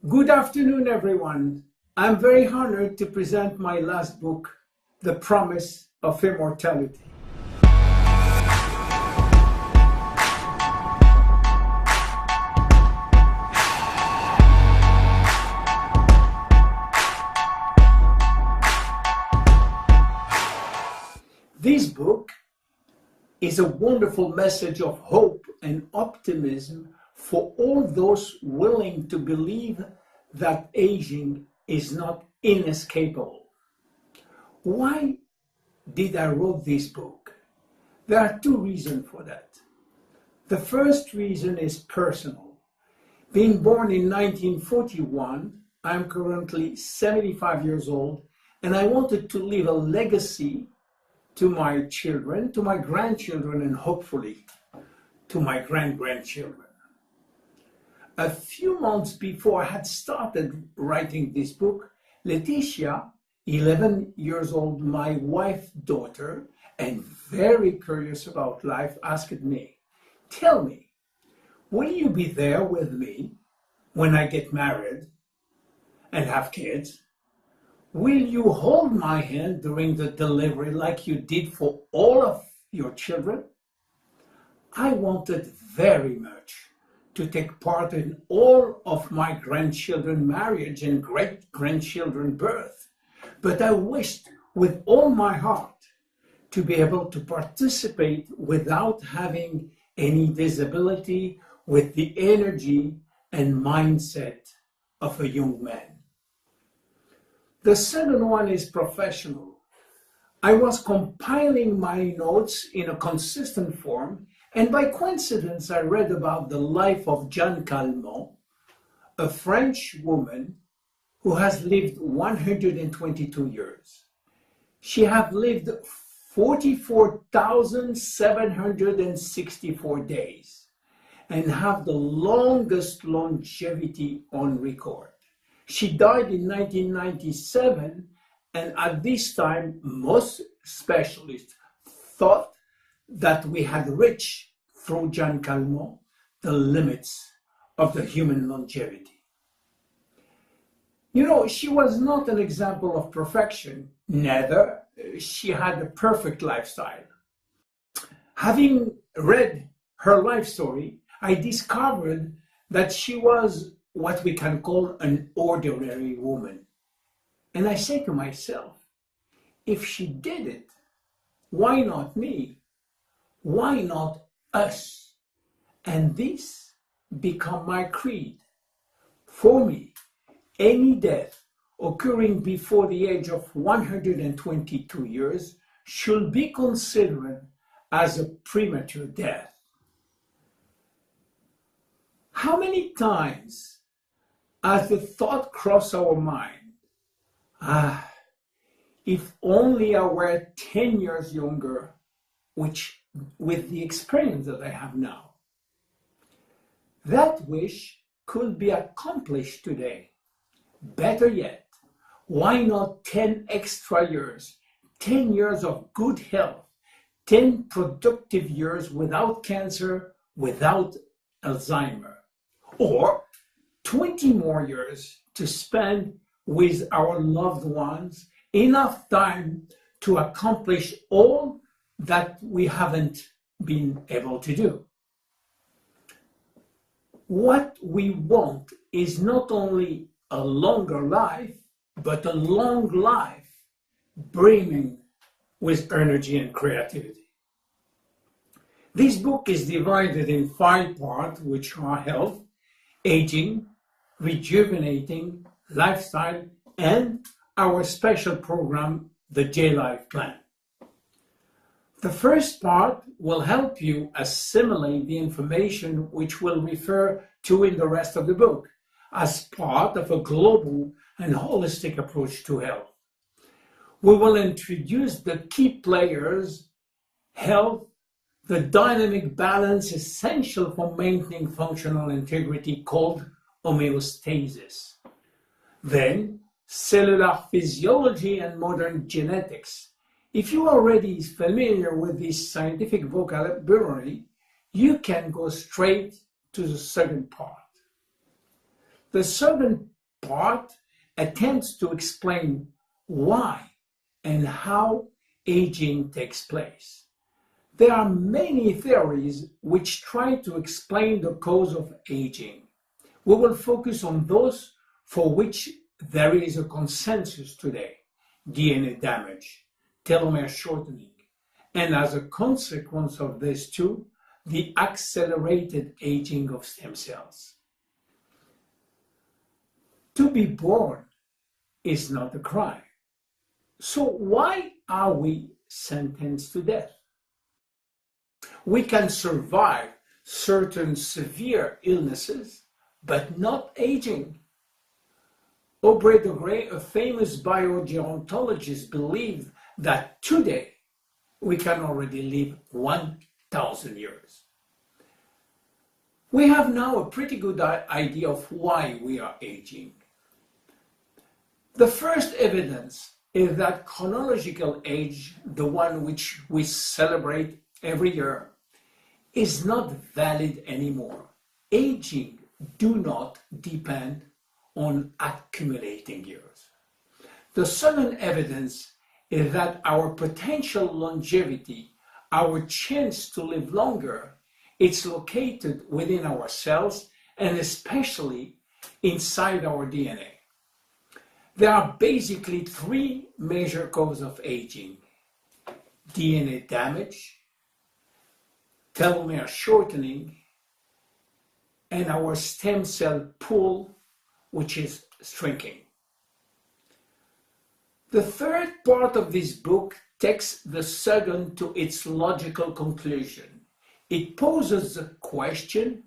Good afternoon, everyone. I'm very honored to present my last book, The Promise of Immortality. This book is a wonderful message of hope and optimism for all those willing to believe that aging is not inescapable. Why did I write this book? There are two reasons for that. The first reason is personal. Being born in 1941, I'm currently 75 years old, and I wanted to leave a legacy to my children, to my grandchildren, and hopefully to my grandchildren. A few months before I had started writing this book, Laetitia, 11 years old, my wife's daughter, and very curious about life, asked me, "Tell me, will you be there with me when I get married and have kids? Will you hold my hand during the delivery like you did for all of your children?" I wanted very much to take part in all of my grandchildren's marriage and great-grandchildren's birth, but I wished with all my heart to be able to participate without having any disability, with the energy and mindset of a young man. The second one is professional. I was compiling my notes in a consistent form, and by coincidence, I read about the life of Jeanne Calment, a French woman who has lived 122 years. She has lived 44,764 days and have the longest longevity on record. She died in 1997, and at this time, most specialists thought that we had reached, through Jeanne Calment, the limits of the human longevity. You know, she was not an example of perfection, neither she had a perfect lifestyle. Having read her life story, I discovered that she was what we can call an ordinary woman. And I say to myself, if she did it, why not me? Why not us? And this became my creed. For me, any death occurring before the age of 122 years should be considered as a premature death. How many times has the thought crossed our mind, if only I were 10 years younger, which with the experience that I have now. That wish could be accomplished today. Better yet, why not 10 extra years, 10 years of good health, 10 productive years without cancer, without Alzheimer, or 20 more years to spend with our loved ones, enough time to accomplish all that we haven't been able to do. What we want is not only a longer life, but a long life brimming with energy and creativity. This book is divided in 5 parts, which are health, aging, rejuvenating, lifestyle, and our special program, the J-Life Plan. The first part will help you assimilate the information which we'll refer to in the rest of the book as part of a global and holistic approach to health. We will introduce the key players, health, the dynamic balance essential for maintaining functional integrity called homeostasis. Then, cellular physiology and modern genetics. If you are already familiar with this scientific vocabulary, you can go straight to the second part. The second part attempts to explain why and how aging takes place. There are many theories which try to explain the cause of aging. We will focus on those for which there is a consensus today: DNA damage, telomere shortening, and as a consequence of this too, the accelerated aging of stem cells. To be born is not a crime. So why are we sentenced to death? We can survive certain severe illnesses, but not aging. Aubrey de Grey, a famous biogerontologist, believed that today we can already live 1,000 years. We have now a pretty good idea of why we are aging. The first evidence is that chronological age, the one which we celebrate every year, is not valid anymore. Aging do not depend on accumulating years. The second evidence is that our potential longevity, our chance to live longer, it's located within our cells and especially inside our DNA. There are basically three major causes of aging: DNA damage, telomere shortening, and our stem cell pool, which is shrinking. The third part of this book takes the second to its logical conclusion. It poses the question,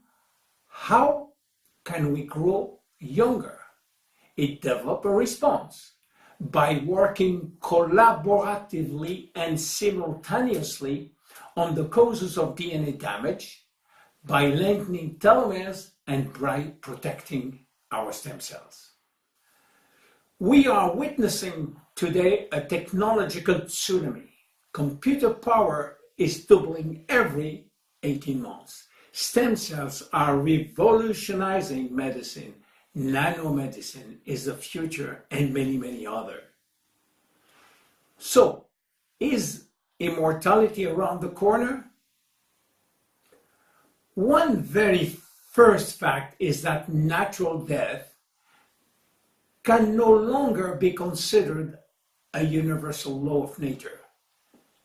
how can we grow younger? It develops a response by working collaboratively and simultaneously on the causes of DNA damage, by lengthening telomeres and by protecting our stem cells. We are witnessing today a technological tsunami. Computer power is doubling every 18 months. Stem cells are revolutionizing medicine. Nanomedicine is the future, and many, many others. So, is immortality around the corner? One very first fact is that natural death can no longer be considered a universal law of nature.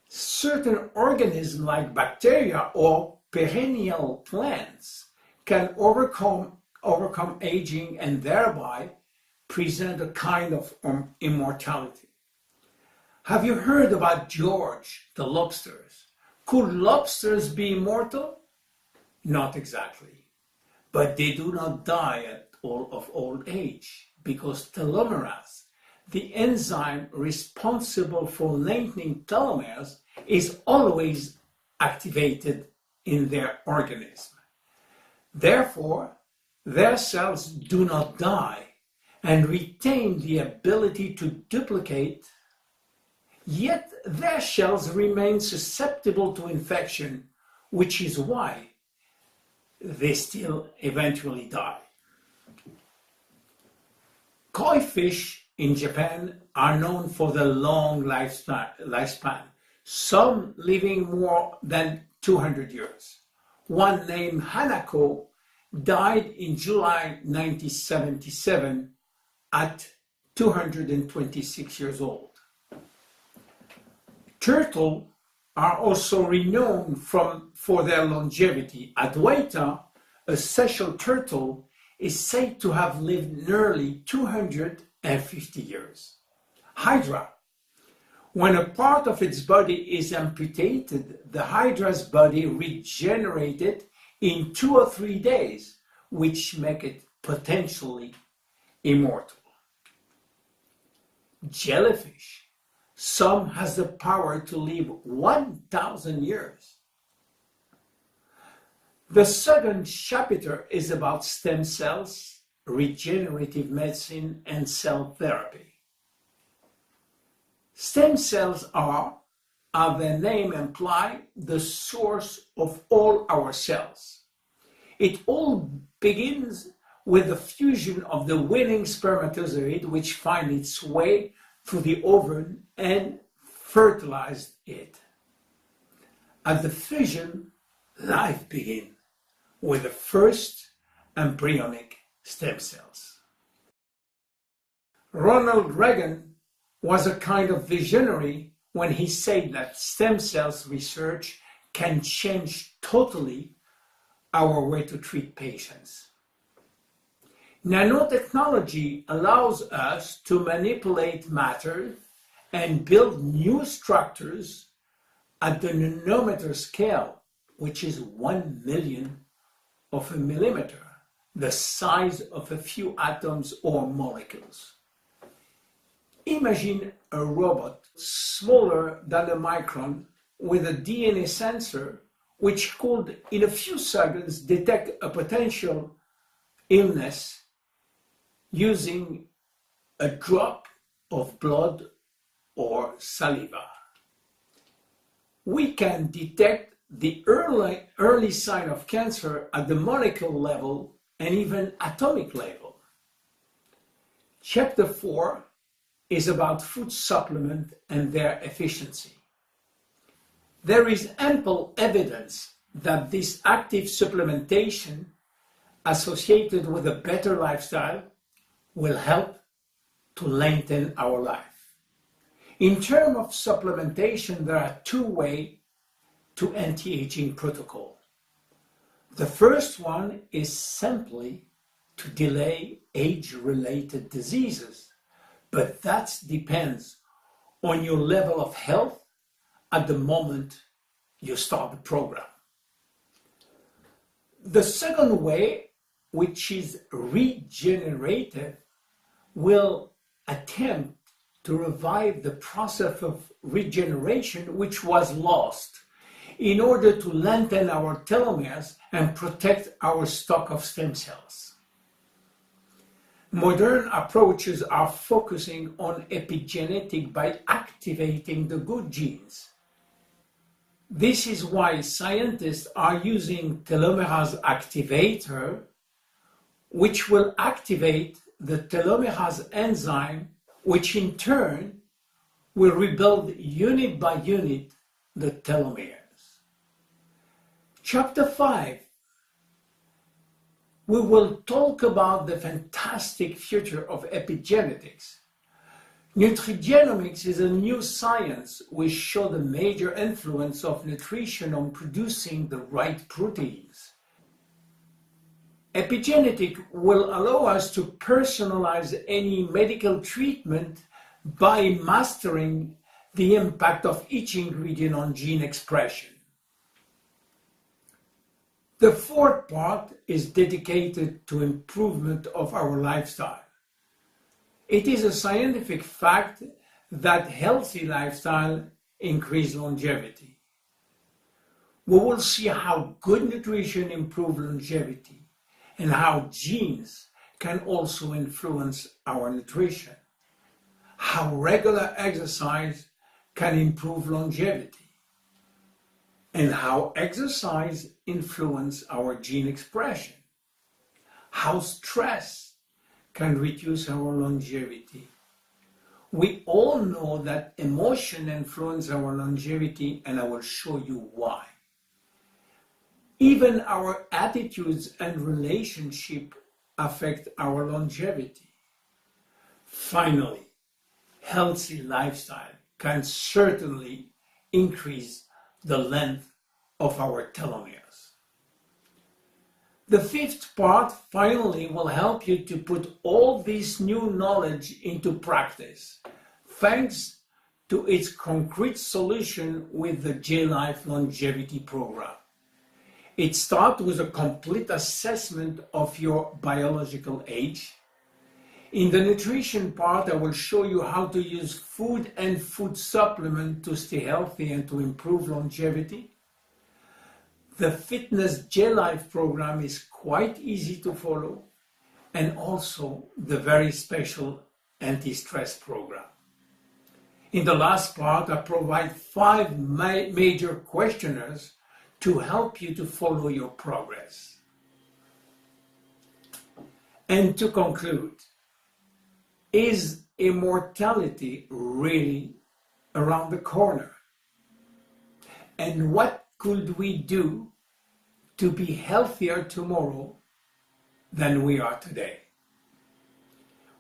Certain organisms like bacteria or perennial plants can overcome aging and thereby present a kind of immortality. Have you heard about George the lobsters? Could lobsters be immortal? Not exactly. But they do not die of old age because telomerase, the enzyme responsible for lengthening telomeres, is always activated in their organism. Therefore, their cells do not die and retain the ability to duplicate, yet their shells remain susceptible to infection, which is why they still eventually die. Koi fish in Japan are known for their long lifespan, some living more than 200 years. One named Hanako died in July 1977 at 226 years old. Turtles are also renowned for their longevity. Adwaita, a Seychelles turtle, is said to have lived nearly 250 years. Hydra. When a part of its body is amputated, the hydra's body regenerated in 2 or 3 days, which make it potentially immortal. Jellyfish. Some has the power to live 1,000 years. The second chapter is about stem cells, regenerative medicine, and cell therapy. Stem cells are, as their name implies, the source of all our cells. It all begins with the fusion of the winning spermatozoid, which finds its way through the ovum and fertilizes it. At the fusion, life begins with the first embryonic stem cells. Ronald Reagan was a kind of visionary when he said that stem cells research can change totally our way to treat patients. Nanotechnology allows us to manipulate matter and build new structures at the nanometer scale, which is 1/1,000,000 of a millimeter, the size of a few atoms or molecules. Imagine a robot smaller than a micron with a DNA sensor which could, in a few seconds, detect a potential illness using a drop of blood or saliva. We can detect the early sign of cancer at the molecular level and even atomic level. Chapter 4 is about food supplement and their efficiency. There is ample evidence that this active supplementation associated with a better lifestyle will help to lengthen our life. In terms of supplementation, there are two ways to anti-aging protocol. The first one is simply to delay age-related diseases, but that depends on your level of health at the moment you start the program. The second way, which is regenerative, will attempt to revive the process of regeneration which was lost in order to lengthen our telomeres and protect our stock of stem cells. Modern approaches are focusing on epigenetic by activating the good genes. This is why scientists are using telomerase activator, which will activate the telomerase enzyme, which in turn will rebuild unit by unit the telomeres. Chapter 5, we will talk about the fantastic future of epigenetics. Nutrigenomics is a new science which shows the major influence of nutrition on producing the right proteins. Epigenetic will allow us to personalize any medical treatment by mastering the impact of each ingredient on gene expression. The fourth part is dedicated to improvement of our lifestyle. It is a scientific fact that healthy lifestyle increases longevity. We will see how good nutrition improves longevity and how genes can also influence our nutrition, how regular exercise can improve longevity, and how exercise influences our gene expression, how stress can reduce our longevity. We all know that emotion influences our longevity, and I will show you why. Even our attitudes and relationships affect our longevity. Finally, healthy lifestyle can certainly increase the length of our telomeres. The fifth part finally will help you to put all this new knowledge into practice, thanks to its concrete solution with the J-Life Longevity Program. It starts with a complete assessment of your biological age. In the nutrition part, I will show you how to use food and food supplement to stay healthy and to improve longevity. The Fitness J-Life program is quite easy to follow, and also the very special anti-stress program. In the last part, I provide 5 major questionnaires to help you to follow your progress. And to conclude, is immortality really around the corner? And what could we do to be healthier tomorrow than we are today?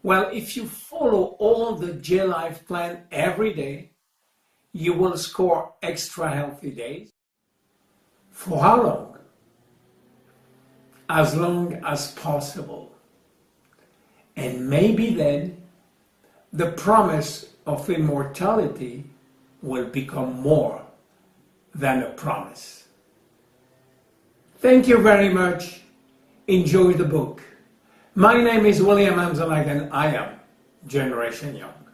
Well, if you follow all the J-Life plan every day, you will score extra healthy days. For how long? As long as possible. And maybe then the promise of immortality will become more than a promise. Thank you very much. Enjoy the book. My name is William Amzalag and I am Generation Young.